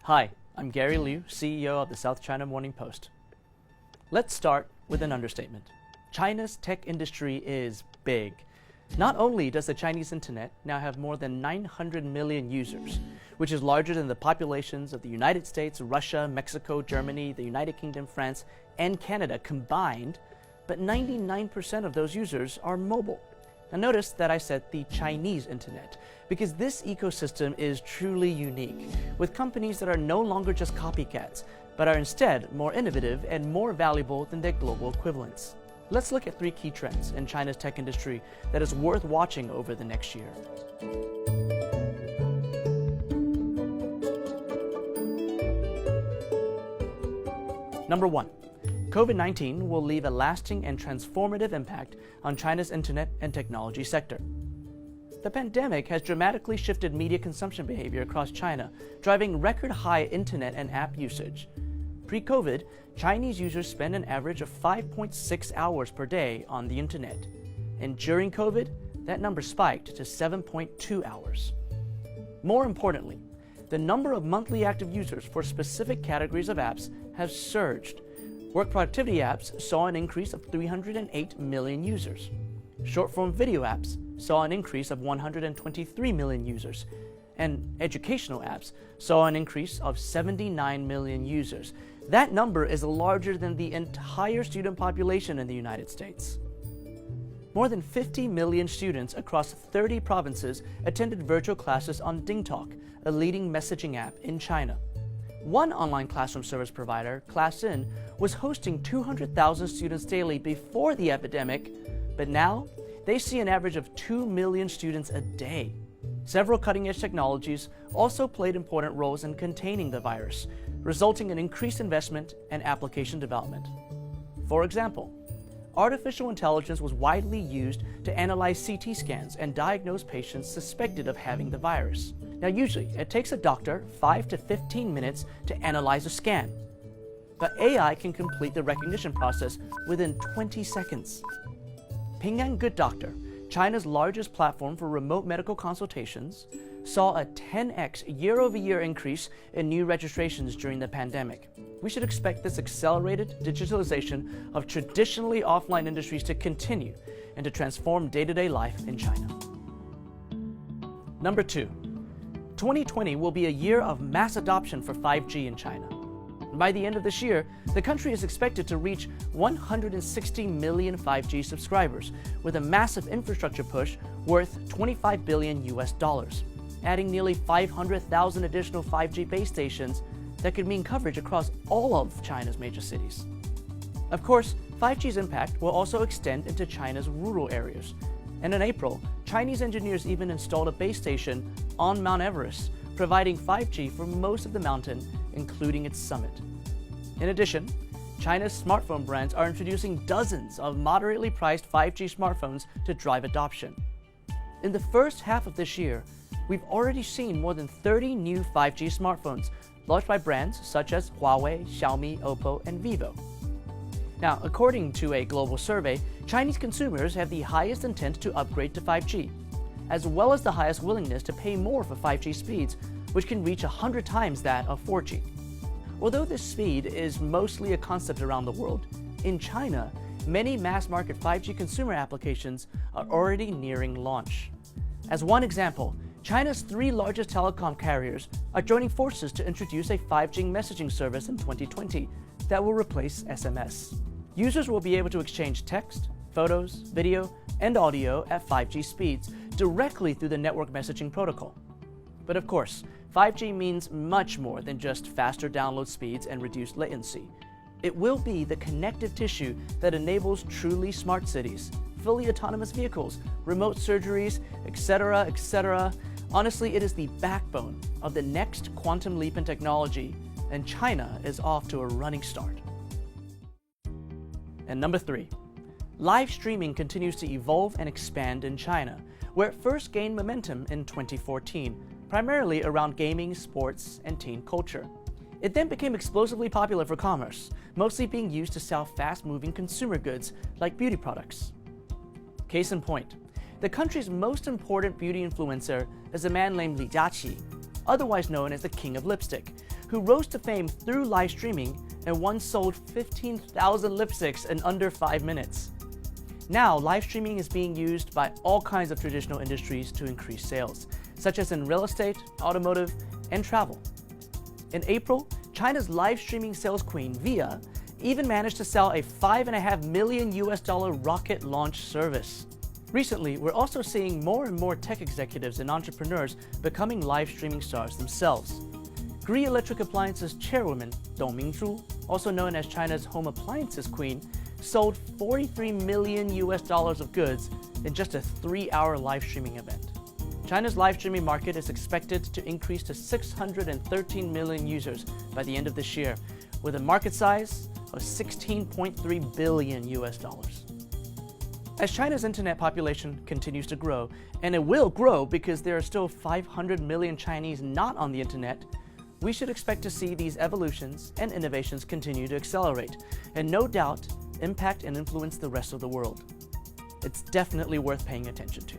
Hi, I'm Gary Liu, CEO of the South China Morning Post. Let's start with an understatement. China's tech industry is big. Not only does the Chinese internet now have more than 900 million users, which is larger than the populations of the United States, Russia, Mexico, Germany, the United Kingdom, France, and Canada combined, but 99% of those users are mobile. Now notice that I said the Chinese internet, because this ecosystem is truly unique, with companies that are no longer just copycats, but are instead more innovative and more valuable than their global equivalents. Let's look at 3 key trends in China's tech industry that is worth watching over the next year. Number 1. COVID-19 will leave a lasting and transformative impact on China's internet and technology sector. The pandemic has dramatically shifted media consumption behavior across China, driving record-high internet and app usage. Pre-COVID, Chinese users spend an average of 5.6 hours per day on the internet. And during COVID, that number spiked to 7.2 hours. More importantly, the number of monthly active users for specific categories of apps has surged. Work productivity apps saw an increase of 308 million users. Short-form video apps saw an increase of 123 million users. And educational apps saw an increase of 79 million users. That number is larger than the entire student population in the United States. More than 50 million students across 30 provinces attended virtual classes on DingTalk, a leading messaging app in China. One online classroom service provider, ClassIn, was hosting 200,000 students daily before the epidemic, but now they see an average of 2 million students a day. Several cutting-edge technologies also played important roles in containing the virus, resulting in increased investment and application development. For example, artificial intelligence was widely used to analyze CT scans and diagnose patients suspected of having the virus. Now, usually, it takes a doctor 5 to 15 minutes to analyze a scan, but AI can complete the recognition process within 20 seconds. Ping An Good Doctor, China's largest platform for remote medical consultations, saw a 10x year-over-year increase in new registrations during the pandemic. We should expect this accelerated digitalization of traditionally offline industries to continue and to transform day-to-day life in China. Number 2. 2020 will be a year of mass adoption for 5G in China. By the end of this year, the country is expected to reach 160 million 5G subscribers, with a massive infrastructure push worth $25 billion, adding nearly 500,000 additional 5G base stations that could mean coverage across all of China's major cities. Of course, 5G's impact will also extend into China's rural areas. And in April, Chinese engineers even installed a base station on Mount Everest, providing 5G for most of the mountain, including its summit. In addition, China's smartphone brands are introducing dozens of moderately priced 5G smartphones to drive adoption. In the first half of this year, we've already seen more than 30 new 5G smartphones launched by brands such as Huawei, Xiaomi, Oppo, and Vivo. Now, according to a global survey, Chinese consumers have the highest intent to upgrade to 5G, as well as the highest willingness to pay more for 5G speeds, which can reach 100 times that of 4G. Although this speed is mostly a concept around the world, in China, many mass-market 5G consumer applications are already nearing launch. As one example, China's 3 largest telecom carriers are joining forces to introduce a 5G messaging service in 2020 that will replace SMS. Users will be able to exchange text, photos, video, and audio at 5G speeds directly through the network messaging protocol. But of course, 5G means much more than just faster download speeds and reduced latency. It will be the connective tissue that enables truly smart cities, fully autonomous vehicles, remote surgeries, etc., etc. Honestly, it is the backbone of the next quantum leap in technology, and China is off to a running start. And number 3. Live streaming continues to evolve and expand in China, where it first gained momentum in 2014, primarily around gaming, sports, and teen culture. It then became explosively popular for commerce, mostly being used to sell fast-moving consumer goods like beauty products. Case in point, the country's most important beauty influencer is a man named Li Jiaqi, otherwise known as the King of Lipstick, who rose to fame through live streaming and once sold 15,000 lipsticks in under 5 minutes. Now, live streaming is being used by all kinds of traditional industries to increase sales, such as in real estate, automotive, and travel. In April, China's live streaming sales queen, Via, even managed to sell a $5.5 million rocket launch service. Recently, we're also seeing more and more tech executives and entrepreneurs becoming live streaming stars themselves. Gree Electric Appliances chairwoman Dong Mingzhu, also known as China's home appliances queen, sold $43 million of goods in just a 3-hour live streaming event. China's live streaming market is expected to increase to 613 million users by the end of this year, with a market size of $16.3 billion. As China's internet population continues to grow, and it will grow because there are still 500 million Chinese not on the internet, we should expect to see these evolutions and innovations continue to accelerate, and no doubt impact and influence the rest of the world. It's definitely worth paying attention to.